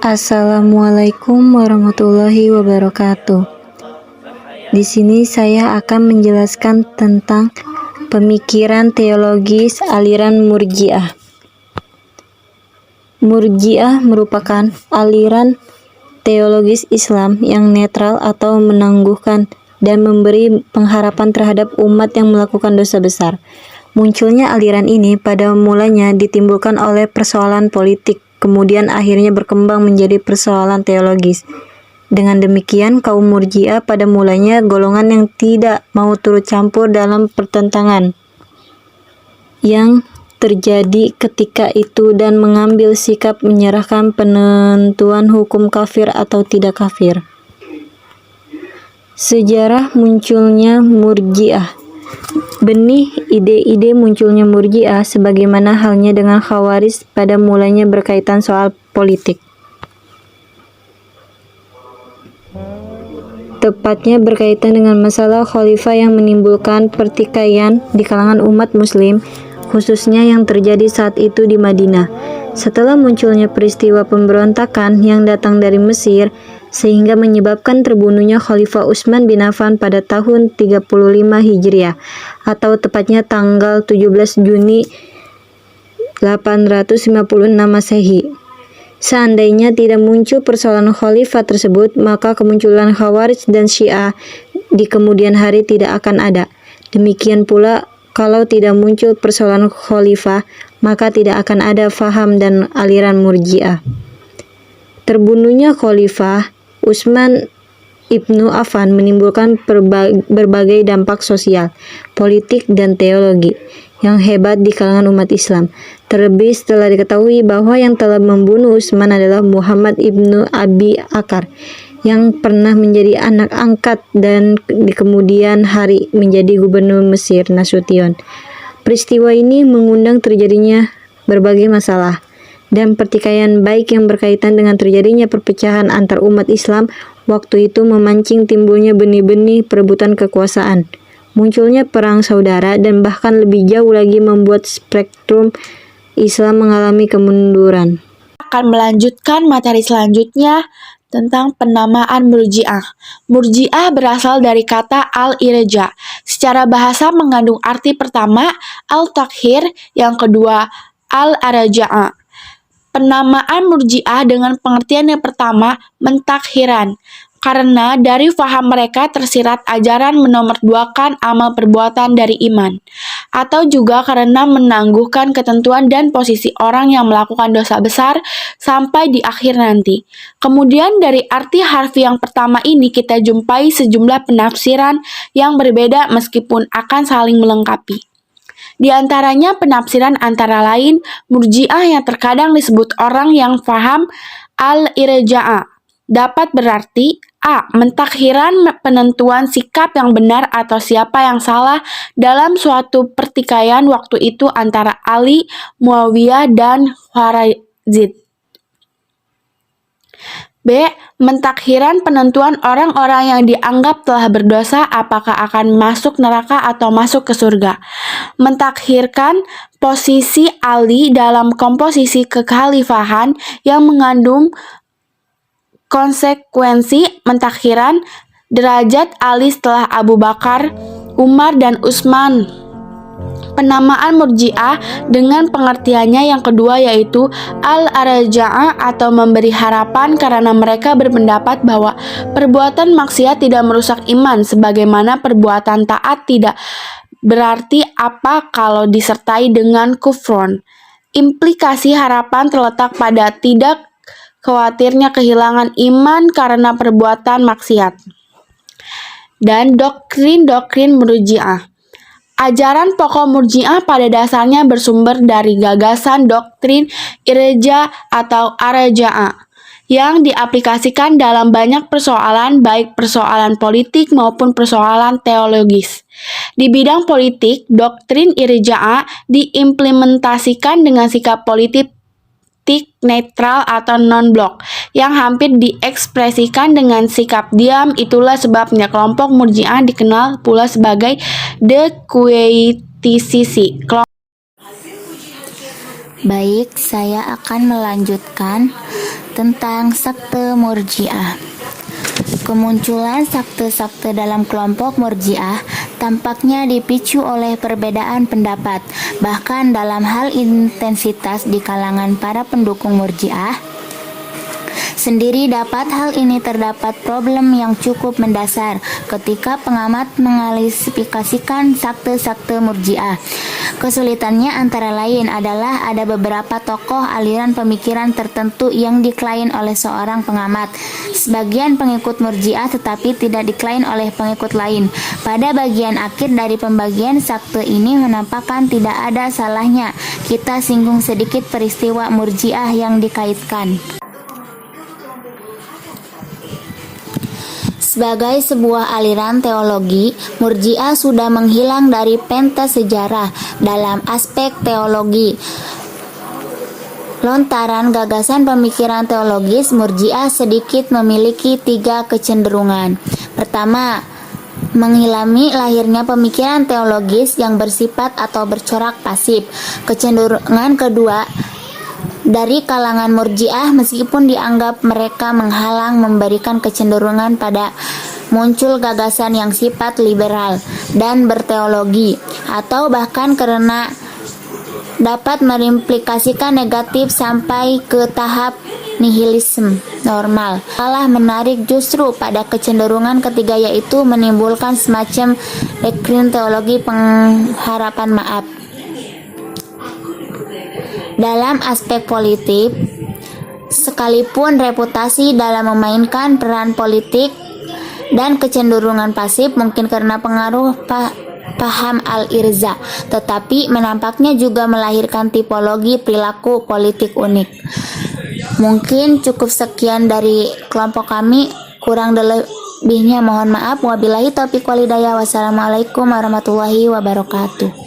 Assalamualaikum warahmatullahi wabarakatuh. Di sini saya akan menjelaskan tentang pemikiran teologis aliran Murji'ah. Murji'ah merupakan aliran teologis Islam yang netral atau menangguhkan dan memberi pengharapan terhadap umat yang melakukan dosa besar. Munculnya aliran ini pada mulanya ditimbulkan oleh persoalan politik, kemudian akhirnya berkembang menjadi persoalan teologis. Dengan demikian, kaum Murji'ah pada mulanya golongan yang tidak mau turut campur dalam pertentangan yang terjadi ketika itu dan mengambil sikap menyerahkan penentuan hukum kafir atau tidak kafir. Sejarah munculnya Murji'ah. Benih ide-ide munculnya Murji'ah sebagaimana halnya dengan Khawarij pada mulanya berkaitan soal politik. Tepatnya berkaitan dengan masalah khalifah yang menimbulkan pertikaian di kalangan umat muslim, khususnya yang terjadi saat itu di Madinah. Setelah munculnya peristiwa pemberontakan yang datang dari Mesir, sehingga menyebabkan terbunuhnya Khalifah Utsman bin Affan pada tahun 35 Hijriah, atau tepatnya tanggal 17 Juni 856 Masehi. Seandainya tidak muncul persoalan khalifah tersebut, maka kemunculan Khawarij dan Syiah di kemudian hari tidak akan ada. Demikian pula, kalau tidak muncul persoalan khalifah, maka tidak akan ada faham dan aliran Murji'ah. Terbunuhnya Khalifah Utsman Ibnu Affan menimbulkan berbagai dampak sosial, politik, dan teologi yang hebat di kalangan umat Islam. Terlebih setelah diketahui bahwa yang telah membunuh Utsman adalah Muhammad Ibnu Abi Akar, yang pernah menjadi anak angkat dan di kemudian hari menjadi gubernur Mesir Nasution. Peristiwa ini mengundang terjadinya berbagai masalah dan pertikaian, baik yang berkaitan dengan terjadinya perpecahan antar umat Islam waktu itu, memancing timbulnya benih-benih perebutan kekuasaan, munculnya perang saudara, dan bahkan lebih jauh lagi membuat spektrum Islam mengalami kemunduran. Akan melanjutkan materi selanjutnya tentang penamaan Murji'ah. Murji'ah berasal dari kata al-irja. Secara bahasa mengandung arti pertama al-takhir, yang kedua al-arja'ah. Penamaan Murji'ah dengan pengertian yang pertama mentakhiran, karena dari faham mereka tersirat ajaran menomorduakan amal perbuatan dari iman, atau juga karena menangguhkan ketentuan dan posisi orang yang melakukan dosa besar sampai di akhir nanti. Kemudian dari arti harfi yang pertama ini kita jumpai sejumlah penafsiran yang berbeda meskipun akan saling melengkapi. Di antaranya penafsiran antara lain Murji'ah yang terkadang disebut orang yang faham al-irja'ah dapat berarti a. Mentakhiran penentuan sikap yang benar atau siapa yang salah dalam suatu pertikaian waktu itu antara Ali, Muawiyah, dan Khawarizd. B. Mentakhiran penentuan orang-orang yang dianggap telah berdosa apakah akan masuk neraka atau masuk ke surga. Mentakhirkan posisi Ali dalam komposisi kekhalifahan yang mengandung konsekuensi mentakhiran derajat Ali setelah Abu Bakar, Umar, dan Utsman. Penamaan Murji'ah dengan pengertiannya yang kedua yaitu al-arja'ah atau memberi harapan, karena mereka berpendapat bahwa perbuatan maksiat tidak merusak iman sebagaimana perbuatan taat tidak berarti apa kalau disertai dengan kufron. Implikasi harapan terletak pada tidak khawatirnya kehilangan iman karena perbuatan maksiat. Dan doktrin-doktrin Murji'ah. Ajaran pokok Murji'ah pada dasarnya bersumber dari gagasan doktrin irja atau arja'ah yang diaplikasikan dalam banyak persoalan, baik persoalan politik maupun persoalan teologis. Di bidang politik, doktrin irja'ah diimplementasikan dengan sikap politik netral atau non-blok yang hampir diekspresikan dengan sikap diam. Itulah sebabnya kelompok Murji'ah dikenal pula sebagai dequietisisi. Baik, saya akan melanjutkan tentang sekte Murji'ah. Kemunculan sekte-sekte dalam kelompok Murji'ah tampaknya dipicu oleh perbedaan pendapat, bahkan dalam hal intensitas di kalangan para pendukung Murji'ah sendiri. Dapat hal ini terdapat problem yang cukup mendasar ketika pengamat mengalisifikasikan sekte-sekte Murji'ah. Kesulitannya antara lain adalah ada beberapa tokoh aliran pemikiran tertentu yang diklaim oleh seorang pengamat, sebagian pengikut Murji'ah tetapi tidak diklaim oleh pengikut lain. Pada bagian akhir dari pembagian sekte ini menampakkan tidak ada salahnya kita singgung sedikit peristiwa Murji'ah yang dikaitkan. Sebagai sebuah aliran teologi, Murji'ah sudah menghilang dari pentas sejarah dalam aspek teologi. Lontaran gagasan pemikiran teologis, Murji'ah sedikit memiliki 3 kecenderungan. Pertama, menghilami lahirnya pemikiran teologis yang bersifat atau bercorak pasif. Kecenderungan kedua, dari kalangan Murji'ah meskipun dianggap mereka menghalang memberikan kecenderungan pada muncul gagasan yang sifat liberal dan berteologi, atau bahkan karena dapat mengimplikasikan negatif sampai ke tahap nihilisme normal. Malah menarik justru pada kecenderungan ketiga, yaitu menimbulkan semacam doktrin teologi pengharapan maaf. Dalam aspek politik, sekalipun reputasi dalam memainkan peran politik dan kecenderungan pasif mungkin karena pengaruh paham Al-Irza, tetapi menampaknya juga melahirkan tipologi perilaku politik unik. Mungkin cukup sekian dari kelompok kami, kurang lebihnya mohon maaf. Wabillahi taufiq walhidayah. Wassalamualaikum warahmatullahi wabarakatuh.